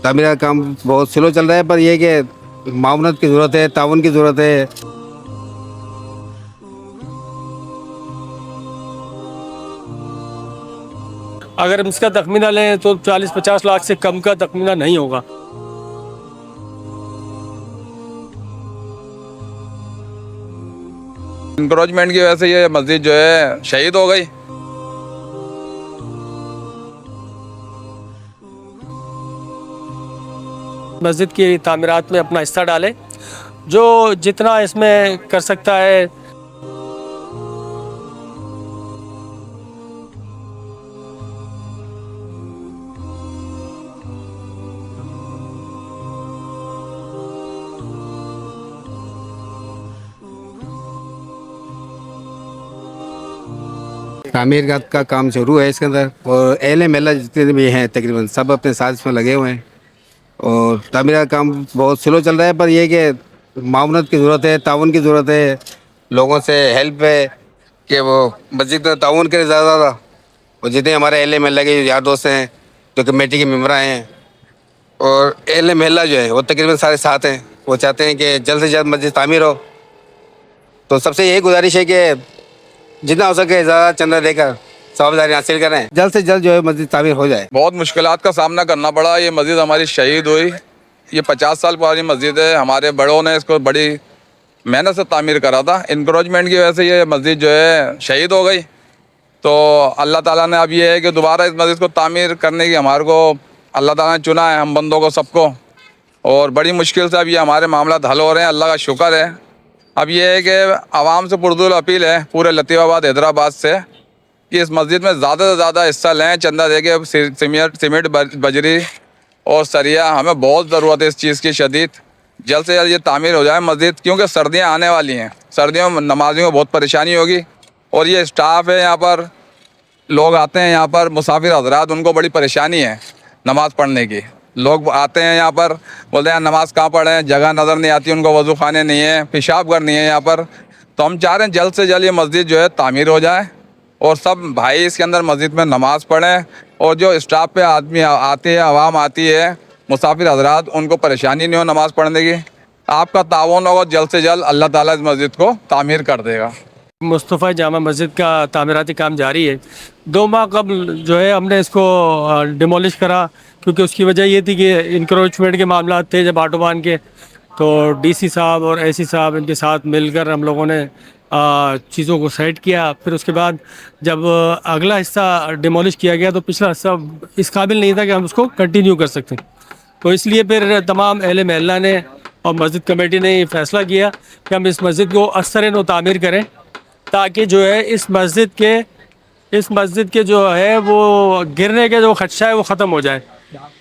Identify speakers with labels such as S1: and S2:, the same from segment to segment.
S1: تعمیرات کا کام بہت سلو چل رہا ہے، پر یہ کہ معاونت کی ضرورت ہے، تعاون کی ضرورت ہے۔
S2: اگر ہم اس کا تخمینہ لیں تو 40-50 لاکھ سے کم کا تخمینہ نہیں ہوگا۔
S3: انکروچمنٹ کی وجہ سے یہ مسجد جو ہے شہید ہو گئی۔
S2: مسجد کی تعمیرات میں اپنا حصہ ڈالیں، جو جتنا اس میں کر سکتا ہے۔
S1: تعمیر کا کام شروع ہے اس کے اندر، اور اہل محلہ جتنے بھی ہیں تقریباً سب اپنے ساتھ اس میں لگے ہوئے ہیں، اور تعمیرات کا کام بہت سلو چل رہا ہے، پر یہ کہ معاونت کی ضرورت ہے، تعاون کی ضرورت ہے، لوگوں سے ہیلپ ہے کہ وہ مسجد میں تعاون کرے زیادہ، اور جتنے ہمارے اہل محلہ کے یار دوست ہیں جو کمیٹی کے ممبران ہیں، اور اہل محلہ جو ہے وہ تقریباً سارے ساتھ ہیں، وہ چاہتے ہیں کہ جلد سے جلد مسجد تعمیر ہو۔ تو سب سے یہی گزارش ہے کہ جتنا ہو سکے زیادہ چندہ دے کر ثوابداری حاصل کریں، جلد سے جلد جو ہے مسجد تعمیر ہو جائے۔
S3: بہت مشکلات کا سامنا کرنا پڑا، یہ مسجد ہماری شہید ہوئی۔ یہ 50 سال پرانی مسجد ہے، ہمارے بڑوں نے اس کو بڑی محنت سے تعمیر کرا تھا۔ انکروچمنٹ کی وجہ سے یہ مسجد جو ہے شہید ہو گئی۔ تو اللہ تعالیٰ نے اب یہ ہے کہ دوبارہ اس مسجد کو تعمیر کرنے کی ہمارے کو اللہ تعالیٰ نے چنا ہے، ہم بندوں کو سب کو، اور بڑی مشکل سے اب یہ ہمارے معاملات حل ہو رہے ہیں، اللہ کا شکر ہے۔ اب یہ ہے کہ عوام سے پرزور اپیل ہے پورے لطیف آباد حیدرآباد سے کہ اس مسجد میں زیادہ سے زیادہ حصہ لیں، چندہ دے کے سیمنٹ بجری اور سریا، ہمیں بہت ضرورت ہے اس چیز کی شدید۔ جلد سے جلد یہ تعمیر ہو جائے مسجد، کیونکہ سردیاں آنے والی ہیں، سردیوں میں نمازیوں کو بہت پریشانی ہوگی، اور یہ اسٹاف ہے یہاں پر، لوگ آتے ہیں یہاں پر مسافر حضرات، ان کو بڑی پریشانی ہے نماز پڑھنے کی۔ لوگ آتے ہیں یہاں پر بولتے ہیں نماز کہاں پڑھیں، جگہ نظر نہیں آتی ان کو، وضو خانے نہیں ہیں، پیشاب گھر نہیں ہے یہاں پر۔ تو ہم چاہ رہے ہیں جلد سے جلد یہ مسجد جو ہے تعمیر ہو جائے، اور سب بھائی اس کے اندر مسجد میں نماز پڑھیں، اور جو اسٹاف پہ آدمی آتے ہیں، عوام آتی ہے، مسافر حضرات، ان کو پریشانی نہیں ہو نماز پڑھنے کی۔ آپ کا تعاون ہوگا، جلد سے جلد اللہ تعالیٰ اس مسجد کو تعمیر کر دے گا۔
S2: مصطفیٰ جامع مسجد کا تعمیراتی کام جاری ہے۔ 2 ماہ قبل جو ہے ہم نے اس کو ڈیمولش کرا، کیونکہ اس کی وجہ یہ تھی کہ انکروچمنٹ کے معاملات تھے جب آٹوبان کے، تو ڈی سی صاحب اور اے سی صاحب ان کے ساتھ مل کر ہم لوگوں نے چیزوں کو سیٹ کیا۔ پھر اس کے بعد جب اگلا حصہ ڈیمولش کیا گیا تو پچھلا حصہ اس قابل نہیں تھا کہ ہم اس کو کنٹینیو کر سکتے، تو اس لیے پھر تمام اہل محلہ نے اور مسجد کمیٹی نے یہ فیصلہ کیا کہ ہم اس مسجد کو ازسر نو تعمیر کریں، تاکہ جو ہے اس مسجد کے جو ہے وہ گرنے کے جو خدشہ ہے وہ ختم ہو جائے۔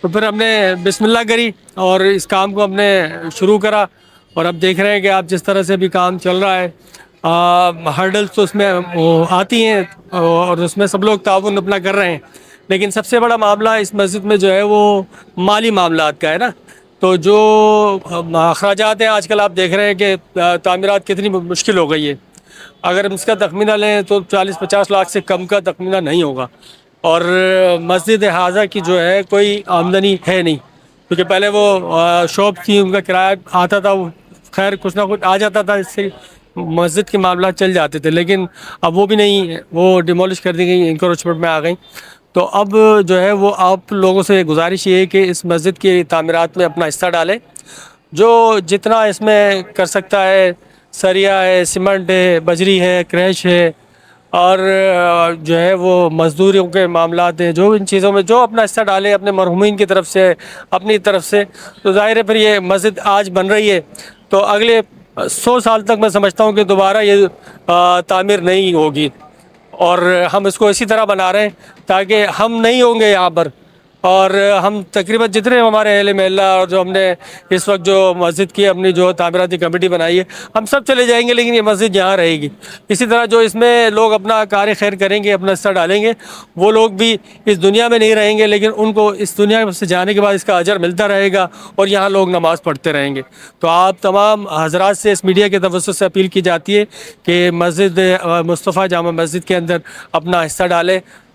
S2: تو پھر ہم نے بسم اللہ کری اور اس کام کو ہم نے شروع کرا، اور اب دیکھ رہے ہیں کہ آپ جس طرح سے بھی کام چل رہا ہے، ہرڈلس تو اس میں آتی ہیں، اور اس میں سب لوگ تعاون اپنا کر رہے ہیں، لیکن سب سے بڑا معاملہ اس مسجد میں جو ہے وہ مالی معاملات کا ہے نا۔ تو جو اخراجات ہیں آج کل آپ دیکھ رہے ہیں کہ تعمیرات کتنی مشکل ہو گئی ہے۔ اگر ہم اس کا تخمینہ لیں تو 40-50 لاکھ سے کم کا تخمینہ نہیں ہوگا، اور مسجد حاضہ کی جو ہے کوئی آمدنی ہے نہیں، کیونکہ پہلے وہ شاپ تھی، ان کا کرایہ آتا تھا، وہ خیر کچھ نہ کچھ آ جاتا تھا، اس سے مسجد کے معاملات چل جاتے تھے، لیکن اب وہ بھی نہیں، وہ ڈیمولش کر دی گئی، انکروچمنٹ میں آ گئی۔ تو اب جو ہے وہ آپ لوگوں سے گزارش یہ ہے کہ اس مسجد کی تعمیرات میں اپنا حصہ ڈالیں، جو جتنا اس میں کر سکتا ہے، سریا ہے، سیمنٹ ہے، بجری ہے، کریش ہے، اور جو ہے وہ مزدوریوں کے معاملات ہیں، جو ان چیزوں میں جو اپنا حصہ ڈالیں اپنے مرحومین کی طرف سے، اپنی طرف سے، تو ظاہر ہے پھر یہ مسجد آج بن رہی ہے تو اگلے 100 سال تک میں سمجھتا ہوں کہ دوبارہ یہ تعمیر نہیں ہوگی، اور ہم اس کو اسی طرح بنا رہے ہیں تاکہ ہم نہیں ہوں گے یہاں پر، اور ہم تقریباً جتنے ہمارے اہل محلہ اور جو ہم نے اس وقت جو مسجد کی اپنی جو تعمیراتی کمیٹی بنائی ہے، ہم سب چلے جائیں گے، لیکن یہ مسجد یہاں رہے گی۔ اسی طرح جو اس میں لوگ اپنا کار خیر کریں گے، اپنا حصہ ڈالیں گے، وہ لوگ بھی اس دنیا میں نہیں رہیں گے، لیکن ان کو اس دنیا سے جانے کے بعد اس کا اجر ملتا رہے گا، اور یہاں لوگ نماز پڑھتے رہیں گے۔ تو آپ تمام حضرات سے اس میڈیا کے توسط سے اپیل کی جاتی ہے کہ مسجد مصطفیٰ جامع مسجد کے اندر اپنا حصہ ڈالیں،